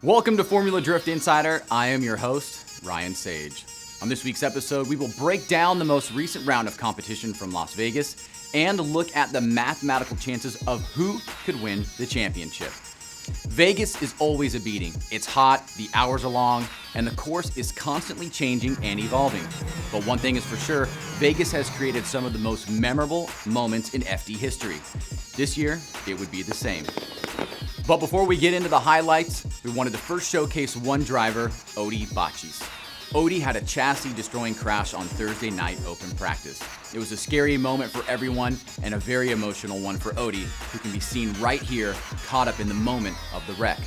Welcome to Formula Drift Insider. I am your host, Ryan Sage. On this week's episode, we will break down the most recent round of competition from Las Vegas and look at the mathematical chances of who could win the championship. Vegas is always a beating. It's hot, the hours are long, and the course is constantly changing and evolving. But one thing is for sure, Vegas has created some of the most memorable moments in FD history. This year, it would be the same. But before we get into the highlights, we wanted to first showcase one driver, Odi Bachis. Odi had a chassis-destroying crash on Thursday night open practice. It was a scary moment for everyone and a very emotional one for Odi, who can be seen right here, caught up in the moment of the wreck.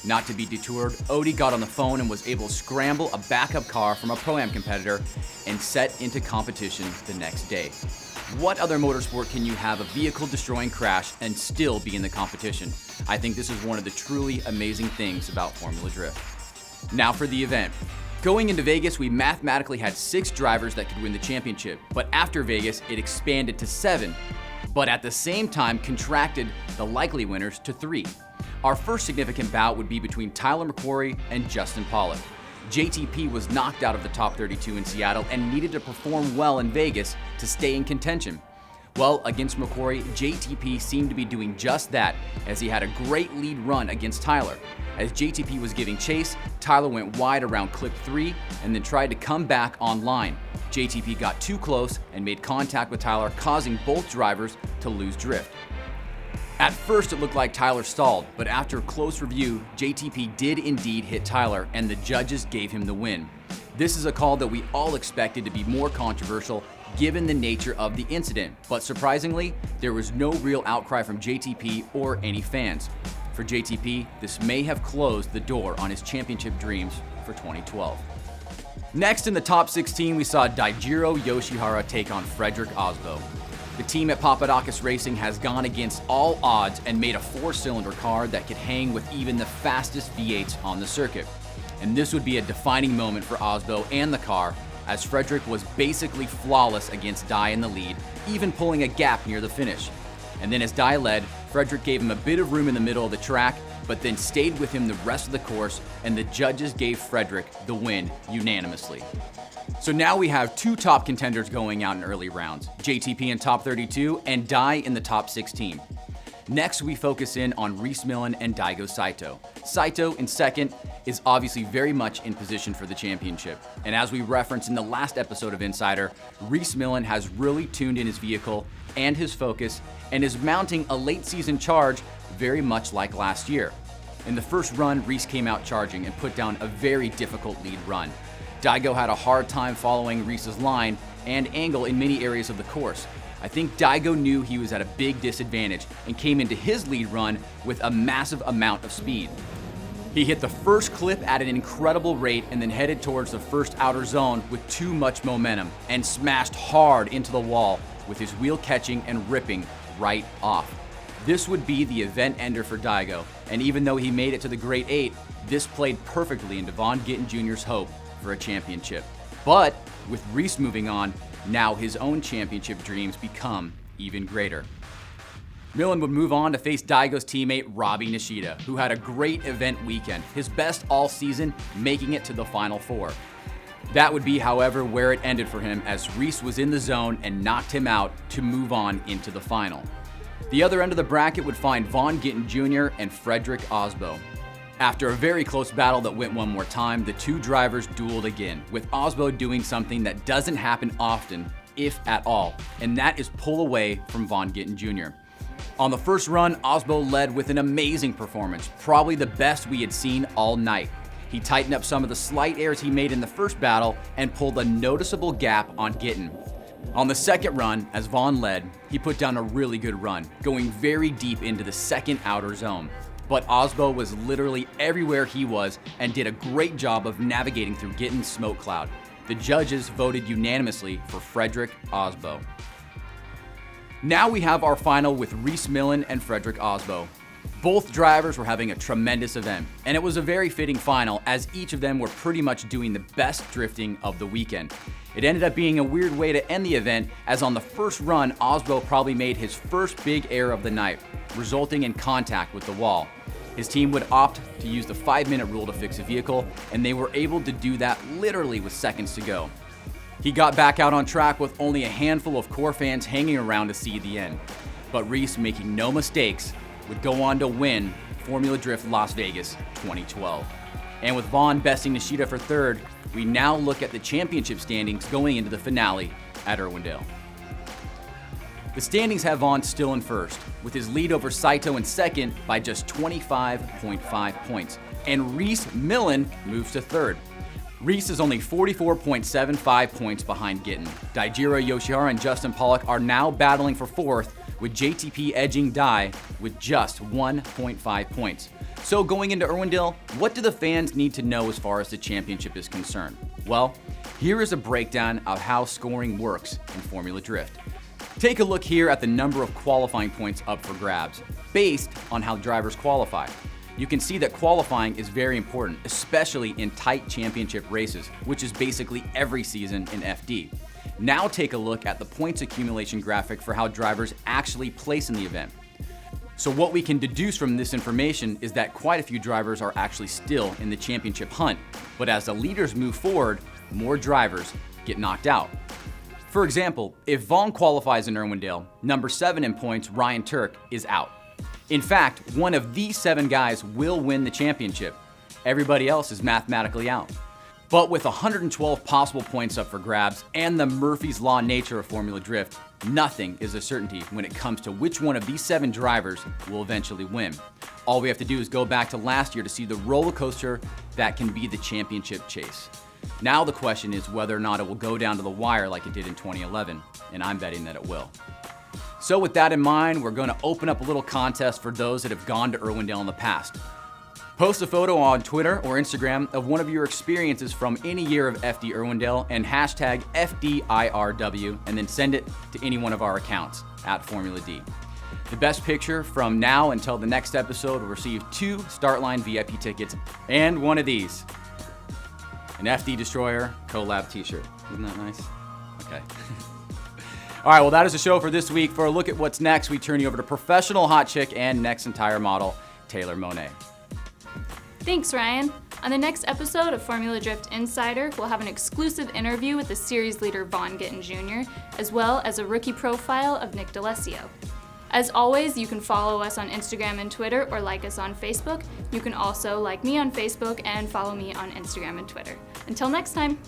Not to be detoured, Odi got on the phone and was able to scramble a backup car from a Pro-Am competitor and set into competition the next day. What other motorsport can you have a vehicle-destroying crash and still be in the competition? I think this is one of the truly amazing things about Formula Drift. Now for the event. Going into Vegas, we mathematically had 6 drivers that could win the championship, but after Vegas, it expanded to 7, but at the same time contracted the likely winners to 3. Our first significant bout would be between Tyler McQuarrie and Justin Pollock. JTP was knocked out of the top 32 in Seattle and needed to perform well in Vegas to stay in contention. Well, against McQuarrie, JTP seemed to be doing just that, as he had a great lead run against Tyler. As JTP was giving chase, Tyler went wide around clip 3 and then tried to come back online. JTP got too close and made contact with Tyler, causing both drivers to lose drift. At first, it looked like Tyler stalled, but after a close review, JTP did indeed hit Tyler, and the judges gave him the win. This is a call that we all expected to be more controversial given the nature of the incident, but surprisingly, there was no real outcry from JTP or any fans. For JTP, this may have closed the door on his championship dreams for 2012. Next in the top 16, we saw Daijiro Yoshihara take on Frederick Osbo. The team at Papadakis Racing has gone against all odds and made a 4-cylinder car that could hang with even the fastest V8s on the circuit. And this would be a defining moment for Osbo and the car, as Frederick was basically flawless against Dai in the lead, even pulling a gap near the finish. And then as Dai led, Frederick gave him a bit of room in the middle of the track, but then stayed with him the rest of the course, and the judges gave Frederick the win unanimously. So now we have 2 top contenders going out in early rounds, JTP in top 32 and Dai in the top 16. Next, we focus in on Rhys Millen and Daigo Saito. Saito in second is obviously very much in position for the championship. And as we referenced in the last episode of Insider, Rhys Millen has really tuned in his vehicle and his focus and is mounting a late season charge very much like last year. In the first run, Rhys came out charging and put down a very difficult lead run. Daigo had a hard time following Rhys's line and angle in many areas of the course. I think Daigo knew he was at a big disadvantage and came into his lead run with a massive amount of speed. He hit the first clip at an incredible rate and then headed towards the first outer zone with too much momentum and smashed hard into the wall with his wheel catching and ripping right off. This would be the event ender for Daigo, and even though he made it to the Great 8, this played perfectly into Vaughn Gittin Jr.'s hope for a championship. But with Rhys moving on, now his own championship dreams become even greater. Millen would move on to face Daigo's teammate Robbie Nishida, who had a great event weekend, his best all season, making it to the Final 4. That would be, however, where it ended for him, as Rhys was in the zone and knocked him out to move on into the final. The other end of the bracket would find Vaughn Gittin Jr. and Frederick Osbo. After a very close battle that went one more time, the 2 drivers dueled again, with Osbo doing something that doesn't happen often, if at all, and that is pull away from Vaughn Gittin Jr. On the first run, Osbo led with an amazing performance, probably the best we had seen all night. He tightened up some of the slight errors he made in the first battle and pulled a noticeable gap on Gittin. On the second run, as Vaughn led, he put down a really good run, going very deep into the second outer zone. But Osbo was literally everywhere he was and did a great job of navigating through Gittin's smoke cloud. The judges voted unanimously for Frederick Osbo. Now we have our final with Rhys Millen and Frederick Osbo. Both drivers were having a tremendous event, and it was a very fitting final as each of them were pretty much doing the best drifting of the weekend. It ended up being a weird way to end the event, as on the first run, Osbo probably made his first big error of the night, resulting in contact with the wall. His team would opt to use the 5-minute rule to fix a vehicle, and they were able to do that literally with seconds to go. He got back out on track with only a handful of core fans hanging around to see the end. But Reese, making no mistakes, would go on to win Formula Drift Las Vegas 2012. And with Vaughn besting Nishida for third, we now look at the championship standings going into the finale at Irwindale. The standings have Vaughn still in first, with his lead over Saito in second by just 25.5 points. And Reese Millen moves to third. Reese is only 44.75 points behind Gittin. Daijiro Yoshihara and Justin Pollock are now battling for fourth, with JTP edging Dai with just 1.5 points. So going into Irwindale, what do the fans need to know as far as the championship is concerned? Well, here is a breakdown of how scoring works in Formula Drift. Take a look here at the number of qualifying points up for grabs, based on how drivers qualify. You can see that qualifying is very important, especially in tight championship races, which is basically every season in FD. Now take a look at the points accumulation graphic for how drivers actually place in the event. So what we can deduce from this information is that quite a few drivers are actually still in the championship hunt, but as the leaders move forward, more drivers get knocked out. For example, if Vaughn qualifies in Irwindale, number 7 in points, Ryan Turk, is out. In fact, one of these 7 guys will win the championship. Everybody else is mathematically out. But with 112 possible points up for grabs and the Murphy's Law nature of Formula Drift, nothing is a certainty when it comes to which one of these 7 drivers will eventually win. All we have to do is go back to last year to see the roller coaster that can be the championship chase. Now the question is whether or not it will go down to the wire like it did in 2011, and I'm betting that it will. So with that in mind, we're going to open up a little contest for those that have gone to Irwindale in the past. Post a photo on Twitter or Instagram of one of your experiences from any year of FD Irwindale and hashtag FDIRW, and then send it to any one of our accounts at Formula D. The best picture from now until the next episode will receive 2 Startline VIP tickets and one of these, an FD Destroyer collab t-shirt. Isn't that nice? Okay. All right, well, that is the show for this week. For a look at what's next, we turn you over to professional hot chick and Nexen tire model, Taylor Monet. Thanks, Ryan. On the next episode of Formula Drift Insider, we'll have an exclusive interview with the series leader Vaughn Gittin Jr., as well as a rookie profile of Nick D'Alessio. As always, you can follow us on Instagram and Twitter, or like us on Facebook. You can also like me on Facebook and follow me on Instagram and Twitter. Until next time.